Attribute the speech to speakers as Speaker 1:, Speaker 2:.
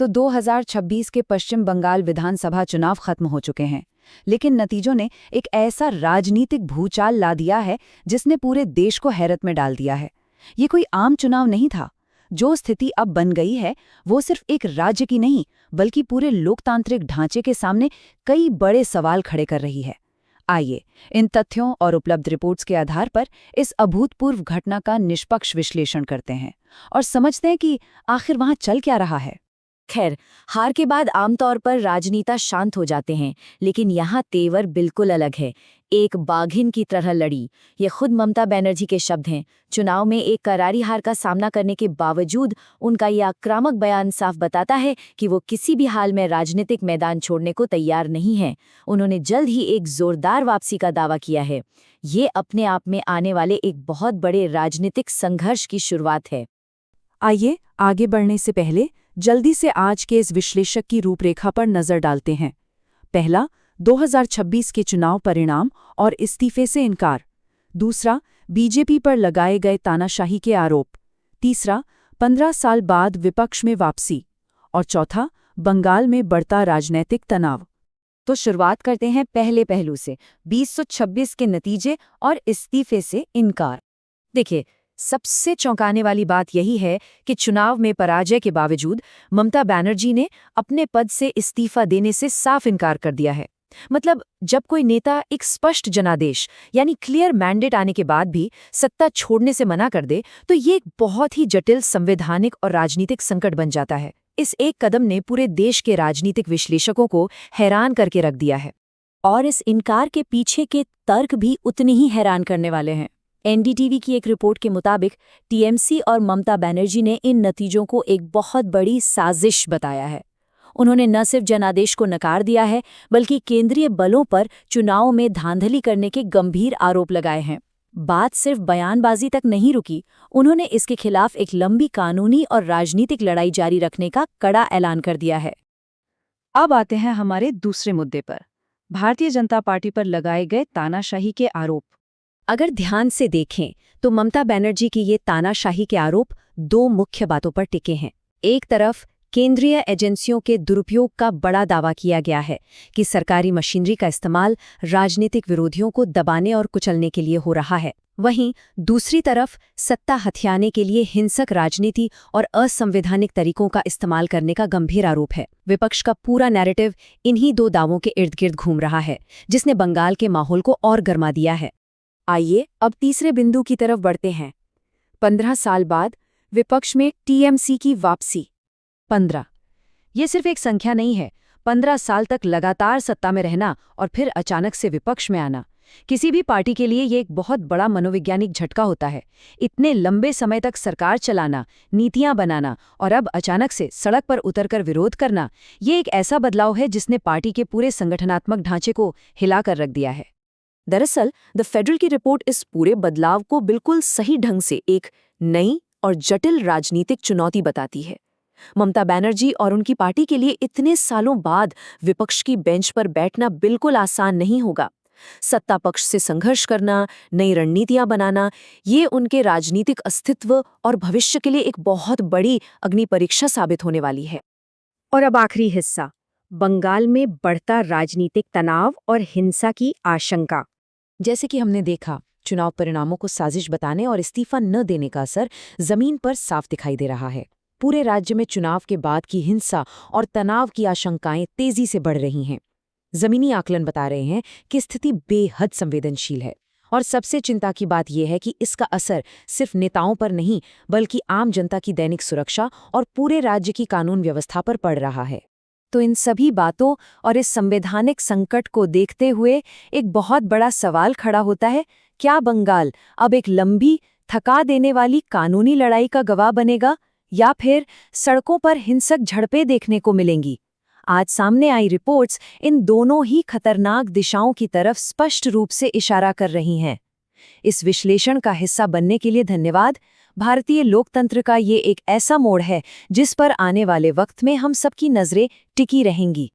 Speaker 1: तो 2026 के पश्चिम बंगाल विधानसभा चुनाव खत्म हो चुके हैं, लेकिन नतीजों ने एक ऐसा राजनीतिक भूचाल ला दिया है जिसने पूरे देश को हैरत में डाल दिया है। ये कोई आम चुनाव नहीं था। जो स्थिति अब बन गई है वो सिर्फ एक राज्य की नहीं, बल्कि पूरे लोकतांत्रिक ढांचे के सामने कई बड़े सवाल खड़े कर रही है। आइए इन तथ्यों और उपलब्ध रिपोर्ट्स के आधार पर इस अभूतपूर्व घटना का निष्पक्ष विश्लेषण करते हैं और समझते हैं कि आखिर वहां चल क्या रहा है।
Speaker 2: खैर, हार के बाद आमतौर पर राजनेता शांत हो जाते हैं, लेकिन यहाँ तेवर बिल्कुल अलग है। एक बाघिन की तरह लड़ी, ये खुद ममता बनर्जी के शब्द हैं। चुनाव में एक करारी हार का सामना करने के बावजूद उनका यह आक्रामक बयान साफ बताता है कि वो किसी भी हाल में राजनीतिक मैदान छोड़ने को तैयार नहीं हैं। उन्होंने जल्द ही एक जोरदार वापसी का दावा किया है। ये अपने आप में आने वाले एक बहुत बड़े राजनीतिक संघर्ष की शुरुआत है।
Speaker 3: आइए आगे बढ़ने से पहले जल्दी से आज के इस विश्लेषक की रूपरेखा पर नजर डालते हैं। पहला, 2026 के चुनाव परिणाम और इस्तीफे से इनकार। दूसरा, बीजेपी पर लगाए गए तानाशाही के आरोप। तीसरा, 15 साल बाद विपक्ष में वापसी। और चौथा, बंगाल में बढ़ता राजनीतिक तनाव।
Speaker 2: तो शुरुआत करते हैं पहले पहलू से, 2026 के नतीजे और इस्तीफे से इनकार। देखिए, सबसे चौंकाने वाली बात यही है कि चुनाव में पराजय के बावजूद ममता बनर्जी ने अपने पद से इस्तीफा देने से साफ इनकार कर दिया है। मतलब, जब कोई नेता एक स्पष्ट जनादेश यानी क्लियर मैंडेट आने के बाद भी सत्ता छोड़ने से मना कर दे, तो ये एक बहुत ही जटिल संवैधानिक और राजनीतिक संकट बन जाता है। इस एक कदम ने पूरे देश के राजनीतिक विश्लेषकों को हैरान करके रख दिया है। और इस इनकार के पीछे के तर्क भी उतने ही हैरान करने वाले हैं। एनडीटीवी की एक रिपोर्ट के मुताबिक टीएमसी और ममता बनर्जी ने इन नतीजों को एक बहुत बड़ी साजिश बताया है। उन्होंने न सिर्फ जनादेश को नकार दिया है, बल्कि केंद्रीय बलों पर चुनाव में धांधली करने के गंभीर आरोप लगाए हैं। बात सिर्फ बयानबाजी तक नहीं रुकी, उन्होंने इसके खिलाफ एक लंबी कानूनी और राजनीतिक लड़ाई जारी रखने का कड़ा ऐलान कर दिया है।
Speaker 1: अब आते हैं हमारे दूसरे मुद्दे पर, भारतीय जनता पार्टी पर लगाए गए तानाशाही के आरोप।
Speaker 2: अगर ध्यान से देखें तो ममता बनर्जी की ये तानाशाही के आरोप दो मुख्य बातों पर टिके हैं। एक तरफ केंद्रीय एजेंसियों के दुरुपयोग का बड़ा दावा किया गया है कि सरकारी मशीनरी का इस्तेमाल राजनीतिक विरोधियों को दबाने और कुचलने के लिए हो रहा है। वहीं दूसरी तरफ सत्ता हथियाने के लिए हिंसक राजनीति और असंवैधानिक तरीकों का इस्तेमाल करने का गंभीर आरोप है। विपक्ष का पूरा नैरेटिव इन्हीं दो दावों के इर्द गिर्द घूम रहा है, जिसने बंगाल के माहौल को और गर्मा दिया है। आइए अब तीसरे बिंदु की तरफ बढ़ते हैं। 15 साल बाद विपक्ष में टीएमसी की वापसी।
Speaker 1: 15 ये सिर्फ एक संख्या नहीं है। 15 साल तक लगातार सत्ता में रहना और फिर अचानक से विपक्ष में आना, किसी भी पार्टी के लिए ये एक बहुत बड़ा मनोवैज्ञानिक झटका होता है। इतने लंबे समय तक सरकार चलाना, नीतियां बनाना और अब अचानक से सड़क पर उतरकर विरोध करना, ये एक ऐसा बदलाव है जिसने पार्टी के पूरे संगठनात्मक ढांचे को हिलाकर रख दिया है।
Speaker 2: दरअसल द फेडरल की रिपोर्ट इस पूरे बदलाव को बिल्कुल सही ढंग से एक नई और जटिल राजनीतिक चुनौती बताती है। ममता बनर्जी और उनकी पार्टी के लिए इतने सालों बाद विपक्ष की बेंच पर बैठना बिल्कुल आसान नहीं होगा। सत्ता पक्ष से संघर्ष करना, नई रणनीतियां बनाना, ये उनके राजनीतिक अस्तित्व और भविष्य के लिए एक बहुत बड़ी अग्नि परीक्षा साबित होने वाली है।
Speaker 3: और अब आखिरी हिस्सा, बंगाल में बढ़ता राजनीतिक तनाव और हिंसा की आशंका।
Speaker 1: जैसे कि हमने देखा, चुनाव परिणामों को साजिश बताने और इस्तीफा न देने का असर जमीन पर साफ दिखाई दे रहा है। पूरे राज्य में चुनाव के बाद की हिंसा और तनाव की आशंकाएं तेजी से बढ़ रही हैं। जमीनी आकलन बता रहे हैं कि स्थिति बेहद संवेदनशील है और सबसे चिंता की बात यह है कि इसका असर सिर्फ नेताओं पर नहीं, बल्कि आम जनता की दैनिक सुरक्षा और पूरे राज्य की कानून व्यवस्था पर पड़ रहा है।
Speaker 2: तो इन सभी बातों और इस संवैधानिक संकट को देखते हुए एक बहुत बड़ा सवाल खड़ा होता है, क्या बंगाल अब एक लंबी, थका देने वाली कानूनी लड़ाई का गवाह बनेगा या फिर सड़कों पर हिंसक झड़पें देखने को मिलेंगी? आज सामने आई रिपोर्ट्स इन दोनों ही खतरनाक दिशाओं की तरफ स्पष्ट रूप से इशारा कर रही हैं। इस विश्लेषण का हिस्सा बनने के लिए धन्यवाद। भारतीय लोकतंत्र का ये एक ऐसा मोड़ है जिस पर आने वाले वक्त में हम सबकी नजरें टिकी रहेंगी।